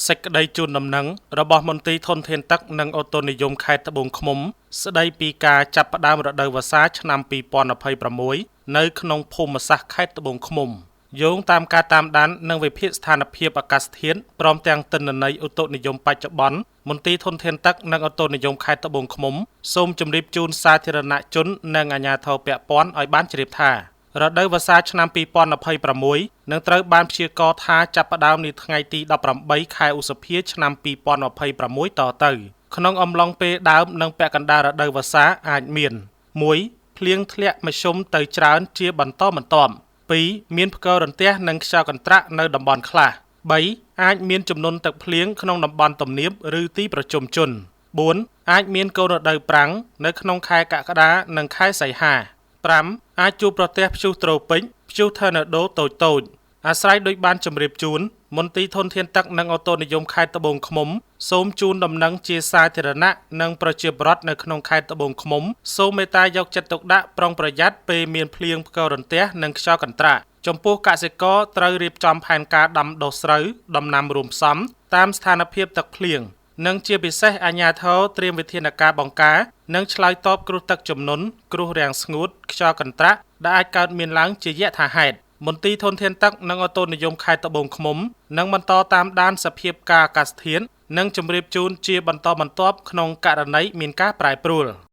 សេចក្តីជូនដំណឹងរបស់មន្ត្រីធនធានទឹកនិងអូតូនិយមខេត្តត្បូងឃ្មុំស្តីពីការចាប់ផ្ដើមរដូវវស្សាឆ្នាំ2026នៅក្នុងភូមិសាស្ត្រខេត្តត្បូងឃ្មុំយោងតាមការតាមដាននិងវិភាគស្ថានភាពអាកាសធាតុព្រមទាំងទិន្នន័យអូតូនិយមបច្ចុប្បន្នមន្ត្រីធនធានទឹកនិងអូតូនិយមខេត្តត្បូងឃ្មុំសូមជម្រាបជូនសាធារណជននិងអាជ្ញាធរពាក់ព័ន្ធឲ្យបានជ្រាបថារដូវវស្សាឆ្នាំ2026នឹងត្រូវបានព្យាករណ៍ថាចាប់ផ្ដើមនាថ្ងៃទី18ខែឧសភាឆ្នាំ2026តទៅក្នុងអំឡុងពេលដើមនិងពាក់កណ្ដាលរដូវវស្សាអាចមាន 1. ភ្លៀងធ្លាក់មធ្យមទៅច្រើនជាបន្តបន្ទាប់ 2. មានផ្គររន្ទះនិងខ្យល់កន្ត្រាក់នៅតំបន់ខ្លះ 3. អាចមានចំនួនទឹកភ្លៀងក្នុងតំបន់ទំនាបឬទីប្រជុំជន 4. អាចមានកូនរដូវប្រាំងនៅក្នុងខែកក្កដានិងខែសីហា 5. អាចជួបប្រទះព្យុះត្រូពិកព្យុះថឺណាដូតូចៗអាស្រ័យដោយបានជម្រាបជូនមន្ត្រីធនធានទឹកនិងអូតូនិយមខេត្តត្បូងឃ្មុំសូមជូនដំណឹងជាសាធារណៈនិងប្រជាពលរដ្ឋនៅក្នុងខេត្តត្បូងឃ្មុំសូមមេត្តាយកចិត្តទុកដាក់ប្រុងប្រយ័ត្នពេលមានភ្លៀងផ្គររន្ទះនិងខ្យល់កន្ត្រាក់ចំពោះកសិករត្រូវរៀបចំផែនការដាំដុះស្រូវដំណាំរួមផ្សំតាមស្ថានភាពទឹកភ្លៀងនិងជាពិសេសអាជ្ញាធរត្រៀមវិធានការបង្ការនិងឆ្លើយតបគ្រោះទឹកជំនន់គ្រោះរាំងស្ងួតខ្យល់កន្ត្រាក់ដែលអាចកើតមានឡើងជាយថាហេតុមន្ត្រីធនធានទឹកនិងអូតូនិយមខេត្តត្បូងឃ្មុំនឹងបន្តតាមដានសភាពការអាកាសធាតុនិងជម្រាបជូនជាបន្តបន្ទាប់ក្នុងករណីមានការប្រែប្រួល